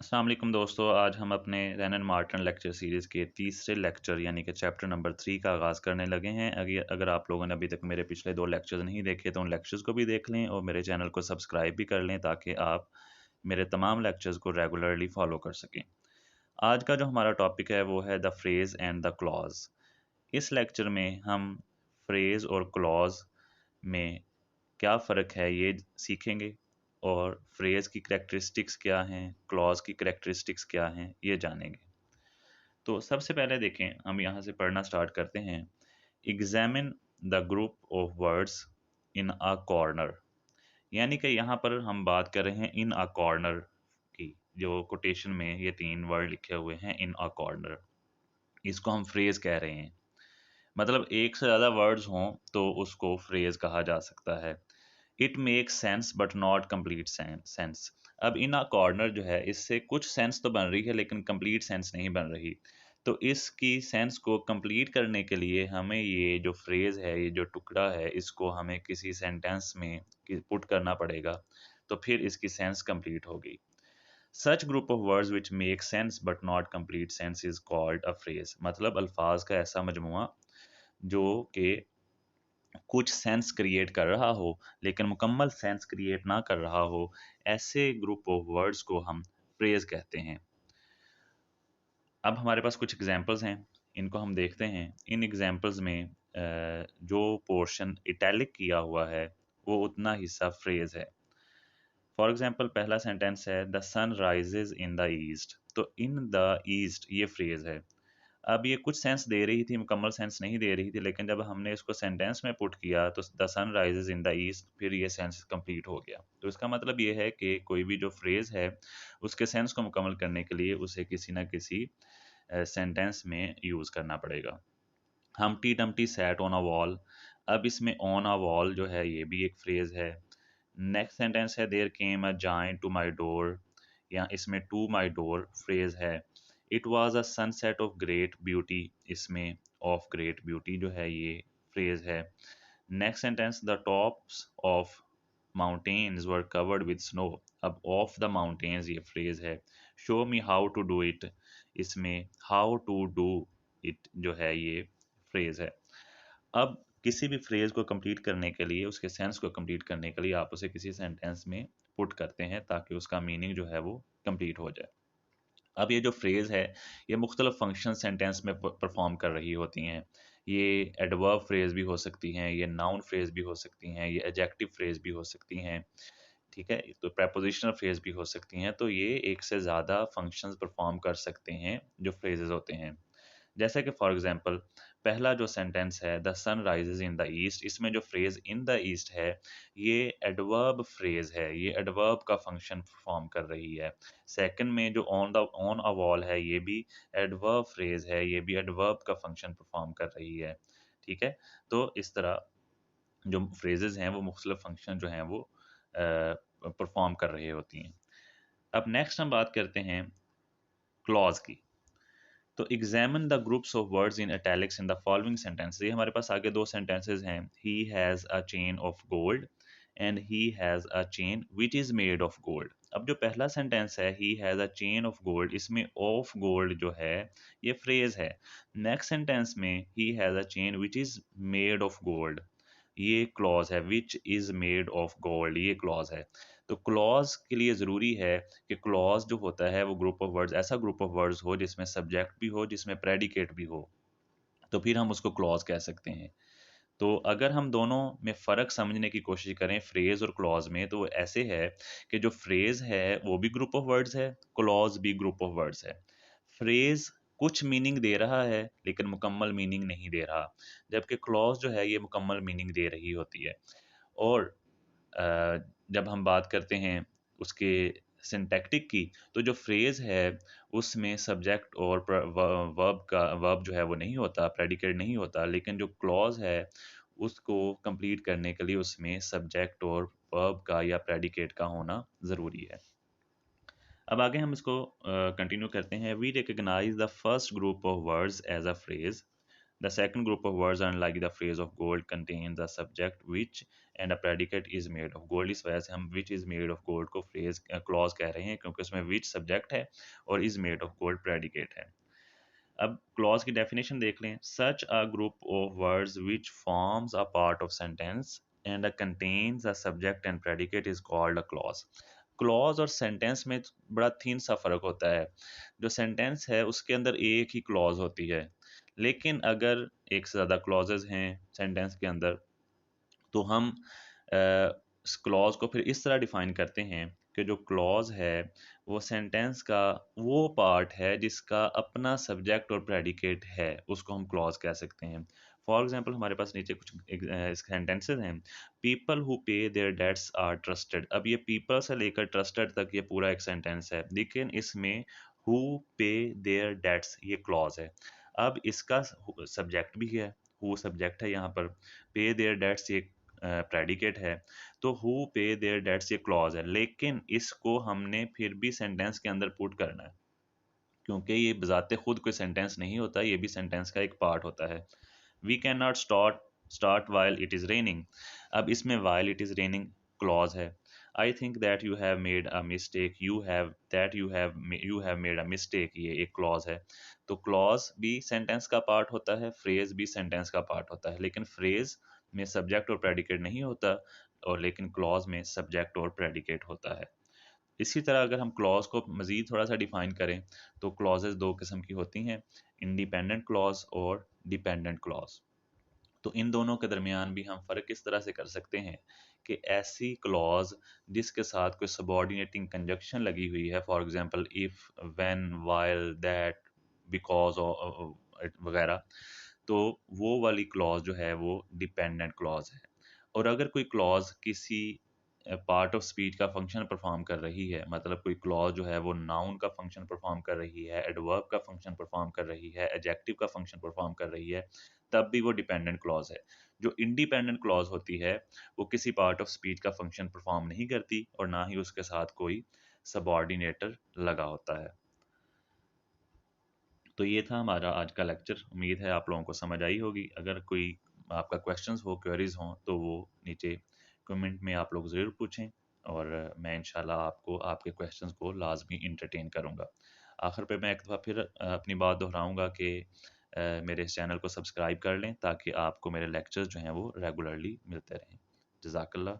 अस्सलाम वालेकुम दोस्तों। आज हम अपने रैनन मार्टिन लेक्चर सीरीज़ के तीसरे लेक्चर यानी कि चैप्टर नंबर 3 का आगाज़ करने लगे हैं। अगर आप लोगों ने अभी तक मेरे पिछले 2 लेक्चर्स नहीं देखे तो उन लेक्चर्स को भी देख लें और मेरे चैनल को सब्सक्राइब भी कर लें ताकि आप मेरे तमाम लेक्चर्स को रेगुलरली फॉलो कर सकें। आज का जो हमारा टॉपिक है वो है the phrase and the clause. इस लेक्चर में हम फ्रेज़ और क्लॉज़ में क्या फ़र्क है ये सीखेंगे और फ्रेज़ की करैक्टरिस्टिक्स क्या हैं, क्लॉज़ की करैक्टरिस्टिक्स क्या हैं, ये जानेंगे। तो सबसे पहले देखें, हम यहाँ से पढ़ना स्टार्ट करते हैं। Examine the group of words in a corner, यानी कि यहाँ पर हम बात कर रहे हैं इन अ कॉर्नर की। जो कोटेशन में ये 3 वर्ड लिखे हुए हैं इन अ कॉर्नर, इसको हम फ्रेज़ कह रहे हैं। मतलब एक से ज़्यादा वर्ड्स हों तो उसको फ्रेज़ कहा जा सकता है। It makes sense but not complete sense. अब इन अ कॉर्नर जो है, इससे कुछ सेंस तो बन रही है लेकिन कंप्लीट सेंस नहीं बन रही। तो इसकी सेंस को कंप्लीट करने के लिए हमें ये जो फ्रेज़ है, ये जो टुकड़ा है, इसको हमें किसी सेंटेंस में पुट करना पड़ेगा, तो फिर इसकी सेंस कंप्लीट होगी। Such group of words which make sense but not complete sense is called a phrase. मतलब अल्फाज का ऐसा मजमुआ जो कि कुछ सेंस क्रिएट कर रहा हो लेकिन मुकम्मल सेंस क्रिएट ना कर रहा हो, ऐसे ग्रुप ऑफ वर्ड्स को हम फ्रेज कहते हैं। अब हमारे पास कुछ एग्जांपल्स हैं, इनको हम देखते हैं। इन एग्जांपल्स में जो पोर्शन इटैलिक किया हुआ है वो उतना हिस्सा फ्रेज है। फॉर एग्जांपल पहला सेंटेंस है the sun rises in the east. तो इन द ईस्ट ये फ्रेज है। अब ये कुछ सेंस दे रही थी, मुकम्मल सेंस नहीं दे रही थी, लेकिन जब हमने इसको सेंटेंस में पुट किया तो the sun rises in the east, फिर ये सेंस कंप्लीट हो गया। तो इसका मतलब ये है कि कोई भी जो फ्रेज है उसके सेंस को मुकम्मल करने के लिए उसे किसी ना किसी सेंटेंस में यूज़ करना पड़ेगा। हमटी Dumpty sat on a wall. अब इसमें ऑन अ वॉल जो है ये भी एक फ्रेज है। नेक्स्ट सेंटेंस है there came a giant to my door, या इसमें टू माई डोर फ्रेज है। It was a sunset of great beauty, इसमें ऑफ ग्रेट ब्यूटी जो है ये फ्रेज है। Next sentence the tops of mountains were covered with snow. अब of the mountains ये फ्रेज है। Show me how to do it, इसमें how to do it जो है ये फ्रेज है। अब किसी भी फ्रेज को कंप्लीट करने के लिए, उसके सेंस को कंप्लीट करने के लिए आप उसे किसी सेंटेंस में पुट करते हैं ताकि उसका मीनिंग जो है वो कंप्लीट हो जाए। अब ये जो फ्रेज है ये मुख्तलिफ फंक्शन सेंटेंस में परफॉर्म कर रही होती हैं। ये एडवर्ब फ्रेज भी हो सकती हैं, ये नाउन फ्रेज भी हो सकती हैं, ये एडजेक्टिव फ्रेज भी हो सकती हैं। ठीक है, तो प्रेपोजिशनल फ्रेज भी हो सकती हैं। तो ये एक से ज़्यादा फंक्शंस परफॉर्म कर सकते हैं जो फ्रेजेस होते हैं। जैसे कि फॉर एग्जांपल पहला जो सेंटेंस है the sun rises in the east, इसमें जो फ्रेज इन द ईस्ट है ये एडवर्ब फ्रेज है, ये एडवर्ब का फंक्शन परफॉर्म कर रही है। सेकंड में जो ऑन अ वॉल है ये भी एडवर्ब फ्रेज है, ये भी एडवर्ब का फंक्शन परफॉर्म कर रही है। ठीक है, तो इस तरह जो फ्रेजेस हैं वो मुख्तलिफ फंक्शन जो हैं वो परफॉर्म कर रही होती हैं। अब नेक्स्ट हम बात करते हैं क्लॉज की। तो examine the groups of words in italics in the following sentences. ये हमारे पास आगे 2 सेंटेंसेस हैं। He has a chain of gold and he has a chain which is made of gold. अब जो पहला सेंटेंस है he has a chain of gold, इसमें of gold जो है ये फ्रेज है। नेक्स्ट सेंटेंस में he has a chain which is made of gold, ये क्लॉज है। Which is made of gold ये क्लॉज है। तो क्लॉज के लिए ज़रूरी है कि क्लॉज जो होता है वो ग्रुप ऑफ वर्ड्स, ऐसा ग्रुप ऑफ वर्ड्स हो जिसमें सब्जेक्ट भी हो, जिसमें प्रेडिकेट भी हो, तो फिर हम उसको क्लॉज कह सकते हैं। तो अगर हम दोनों में फ़र्क समझने की कोशिश करें फ्रेज और क्लॉज में, तो वो ऐसे है कि जो फ्रेज है वो भी ग्रुप ऑफ वर्ड्स है, क्लॉज भी ग्रुप ऑफ वर्ड्स है। फ्रेज कुछ मीनिंग दे रहा है लेकिन मुकम्मल मीनिंग नहीं दे रहा, जबकि क्लॉज जो है ये मुकम्मल मीनिंग दे रही होती है। और जब हम बात करते हैं उसके सिंटैक्टिक की, तो जो फ्रेज़ है उसमें सब्जेक्ट और वर्ब जो है वो नहीं होता, प्रेडिकेट नहीं होता, लेकिन जो क्लॉज़ है उसको कंप्लीट करने के लिए उसमें सब्जेक्ट और वर्ब का या प्रेडिकेट का होना ज़रूरी है। अब आगे हम इसको कंटिन्यू करते हैं। We recognise the first group of words as a phrase, The second group of words, unlike the phrase of gold, contains a subject which and a predicate is made of gold. इस वजह से हम which is made of gold को phrase clause कह रहे हैं, क्योंकि उसमें which subject है और is made of gold predicate है. अब क्लॉज की डेफिनेशन देख लें. Such a group of words which forms a part of sentence and contains a subject and predicate is called a clause. Clause और sentence में बड़ा थीन सा फ़र्क होता है. जो सेंटेंस है उसके अंदर एक ही क्लॉज होती है, लेकिन अगर एक से ज़्यादा क्लॉजेज हैं सेंटेंस के अंदर तो हम इस क्लॉज को फिर इस तरह डिफाइन करते हैं कि जो क्लॉज है वो सेंटेंस का वो पार्ट है जिसका अपना सब्जेक्ट और प्रेडिकेट है, उसको हम क्लॉज कह सकते हैं. फॉर एग्जांपल हमारे पास नीचे कुछ सेंटेंसेस हैं. People who pay their debts are trusted. अब ये पीपल से लेकर ट्रस्टेड तक ये पूरा एक सेंटेंस है, लेकिन इसमें हु पे देयर डेट्स ये क्लॉज है. अब इसका सब्जेक्ट भी है, हु सब्जेक्ट है यहाँ पर, पे देयर डेट्स ये प्रेडिकेट है, तो हु पे देयर डेट्स ये क्लॉज है, लेकिन इसको हमने फिर भी सेंटेंस के अंदर पुट करना है, क्योंकि ये बजाते खुद कोई सेंटेंस नहीं होता, ये भी सेंटेंस का एक पार्ट होता है. We can not start while it is raining. अब इसमें while it is raining clause है. I think that you have made a mistake, you have made a mistake, ये एक क्लॉज है. तो क्लॉज भी सेंटेंस का पार्ट होता है, फ्रेज भी सेंटेंस का पार्ट होता है, लेकिन फ्रेज में सब्जेक्ट और प्रेडिकेट नहीं होता, और लेकिन क्लॉज में सब्जेक्ट और प्रेडिकेट होता है. इसी तरह अगर हम क्लॉज को मज़ीद थोड़ा सा डिफाइन करें तो क्लॉजेज दो किस्म की होती हैं, इंडिपेंडेंट क्लॉज और डिपेंडेंट क्लॉज. तो इन दोनों के दरमियान भी हम फ़र्क इस तरह से कर सकते हैं कि ऐसी क्लॉज जिसके साथ कोई सबॉर्डिनेटिंग कंजक्शन लगी हुई है, for example if, when, while, that, because वगैरह, तो वो वाली क्लॉज जो है वो डिपेंडेंट क्लॉज है. और अगर कोई क्लॉज किसी पार्ट ऑफ स्पीच का फंक्शन परफॉर्म कर रही है, मतलब कोई क्लॉज जो है वो नाउन का फंक्शन परफॉर्म कर रही है, एडवर्ब का फंक्शन परफॉर्म कर रही है, एडजेक्टिव का फंक्शन परफॉर्म कर रही है, तब भी वो डिपेंडेंट क्लॉज है. जो इंडिपेंडेंट क्लॉज होती है वो किसी पार्ट ऑफ स्पीच का फंक्शन परफॉर्म नहीं करती और ना ही उसके साथ कोई सबॉर्डिनेटर लगा होता है. तो ये था हमारा आज का लेक्चर. उम्मीद है आप लोगों को समझ आई होगी. अगर कोई आपका क्वेश्चंस हो, क्वेरीज हों, तो वो नीचे कमेंट में आप लोग ज़रूर पूछें, और मैं इंशाल्लाह आपको आपके क्वेश्चंस को लाजमी इंटरटेन करूँगा. आखिर पे मैं एक दफ़ा फिर अपनी बात दोहराऊँगा कि मेरे इस चैनल को सब्सक्राइब कर लें ताकि आपको मेरे लेक्चर्स जो हैं वो रेगुलरली मिलते रहें. जज़ाकल्लाह.